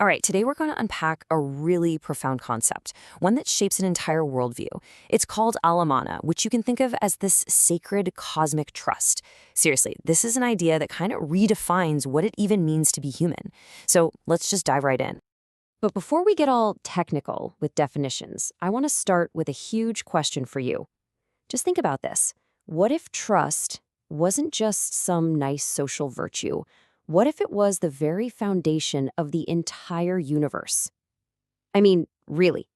All right, today we're going to unpack a really profound concept, one that shapes an entire worldview. It's called Al-Amanah, which you can think of as this sacred cosmic trust. Seriously, this is an idea that kind of redefines what it even means to be human. So let's just dive right in. But before we get all technical with definitions, I want to start with a huge question for you. Just think about this. What if trust wasn't just some nice social virtue? What if it was the very foundation of the entire universe? I mean, really.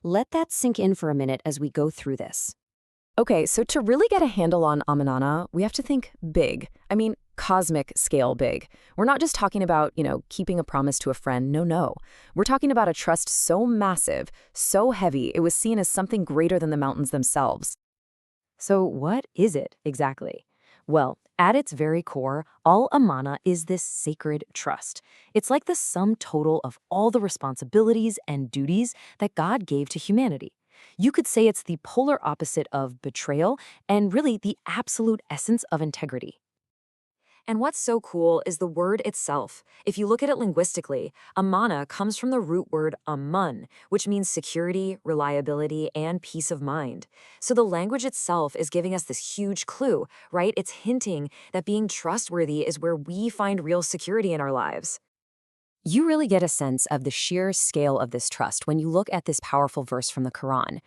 Let that sink in for a minute as we go through this. Okay, so to really get a handle on Amanana, we have to think big. I mean, cosmic scale big. We're not just talking about, keeping a promise to a friend. No. We're talking about a trust so massive, so heavy, it was seen as something greater than the mountains themselves. So what is it exactly? Well, at its very core, Al-Amanah is this sacred trust. It's like the sum total of all the responsibilities and duties that God gave to humanity. You could say it's the polar opposite of betrayal and really the absolute essence of integrity. And what's so cool is the word itself. If you look at it linguistically, amana comes from the root word amun, which means security, reliability, and peace of mind. So the language itself is giving us this huge clue, right? It's hinting that being trustworthy is where we find real security in our lives. You really get a sense of the sheer scale of this trust when you look at this powerful verse from the Quran.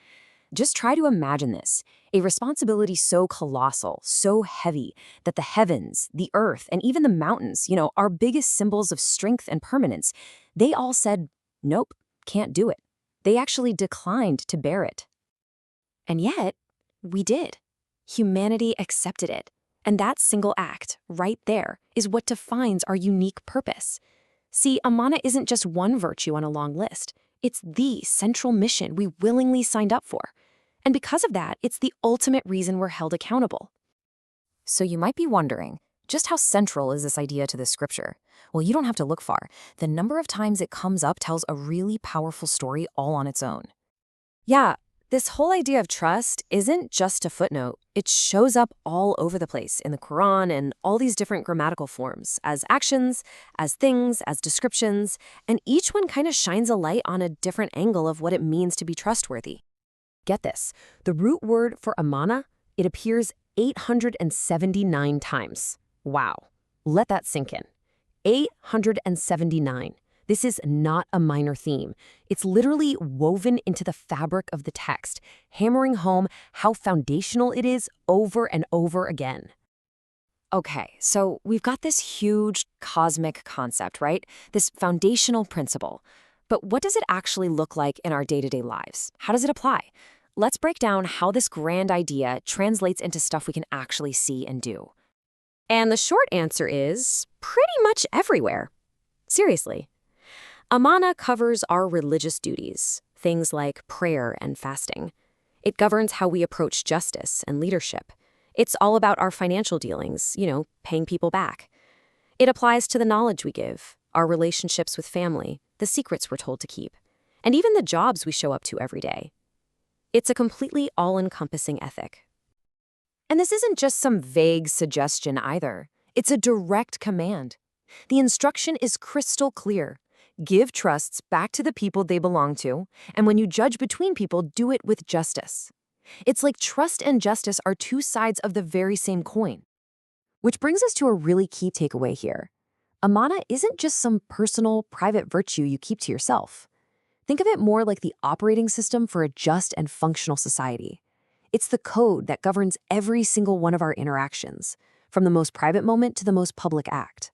Just try to imagine this, a responsibility so colossal, so heavy, that the heavens, the earth, and even the mountains, our biggest symbols of strength and permanence, they all said, nope, can't do it. They actually declined to bear it. And yet, we did. Humanity accepted it. And that single act, right there, is what defines our unique purpose. See, Amana isn't just one virtue on a long list. It's the central mission we willingly signed up for. And because of that, it's the ultimate reason we're held accountable. So you might be wondering, just how central is this idea to the scripture? Well, you don't have to look far. The number of times it comes up tells a really powerful story all on its own. Yeah, this whole idea of trust isn't just a footnote. It shows up all over the place in the Quran and all these different grammatical forms, as actions, as things, as descriptions, and each one kind of shines a light on a different angle of what it means to be trustworthy. Get this, the root word for amana, it appears 879 times. Wow. Let that sink in. 879. This is not a minor theme. It's literally woven into the fabric of the text, hammering home how foundational it is over and over again. Okay, so we've got this huge cosmic concept, right? This foundational principle. But what does it actually look like in our day-to-day lives? How does it apply? Let's break down how this grand idea translates into stuff we can actually see and do. And the short answer is pretty much everywhere. Seriously. Amana covers our religious duties, things like prayer and fasting. It governs how we approach justice and leadership. It's all about our financial dealings, paying people back. It applies to the knowledge we give, our relationships with family, the secrets we're told to keep, and even the jobs we show up to every day. It's a completely all-encompassing ethic. And this isn't just some vague suggestion either. It's a direct command. The instruction is crystal clear. Give trusts back to the people they belong to, and when you judge between people, do it with justice. It's like trust and justice are two sides of the very same coin. Which brings us to a really key takeaway here. Amana isn't just some personal, private virtue you keep to yourself. Think of it more like the operating system for a just and functional society. It's the code that governs every single one of our interactions, from the most private moment to the most public act.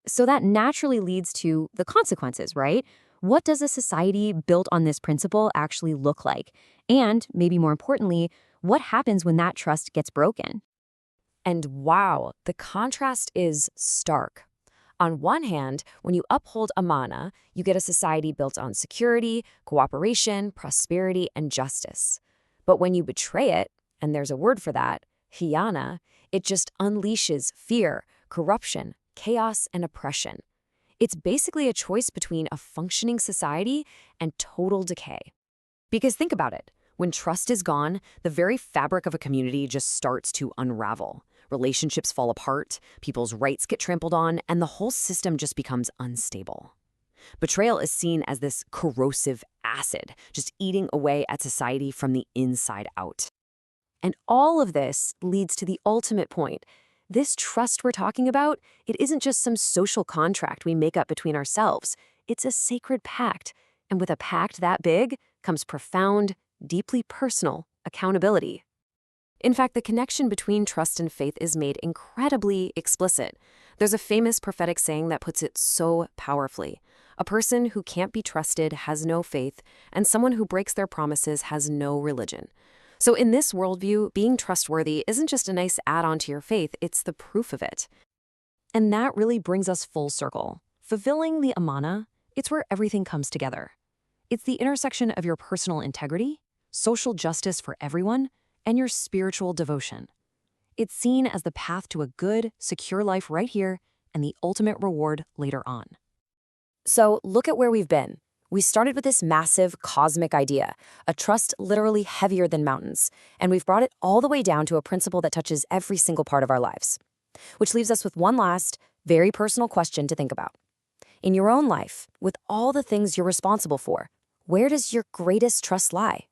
So that naturally leads to the consequences, right? What does a society built on this principle actually look like? And, maybe more importantly, what happens when that trust gets broken? And wow, the contrast is stark. On one hand, when you uphold Amana, you get a society built on security, cooperation, prosperity, and justice. But when you betray it, and there's a word for that, khiyana, it just unleashes fear, corruption, chaos, and oppression. It's basically a choice between a functioning society and total decay. Because think about it, when trust is gone, the very fabric of a community just starts to unravel. Relationships fall apart, people's rights get trampled on, and the whole system just becomes unstable. Betrayal is seen as this corrosive acid, just eating away at society from the inside out. And all of this leads to the ultimate point. This trust we're talking about, it isn't just some social contract we make up between ourselves. It's a sacred pact. And with a pact that big comes profound, deeply personal accountability. In fact, the connection between trust and faith is made incredibly explicit. There's a famous prophetic saying that puts it so powerfully. A person who can't be trusted has no faith, and someone who breaks their promises has no religion. So in this worldview, being trustworthy isn't just a nice add-on to your faith, it's the proof of it. And that really brings us full circle. Fulfilling the Amanah, it's where everything comes together. It's the intersection of your personal integrity, social justice for everyone, and your spiritual devotion. It's seen as the path to a good, secure life right here and the ultimate reward later on. So look at where we've been. We started with this massive cosmic idea, a trust literally heavier than mountains, and we've brought it all the way down to a principle that touches every single part of our lives. Which leaves us with one last, very personal question to think about. In your own life, with all the things you're responsible for, where does your greatest trust lie?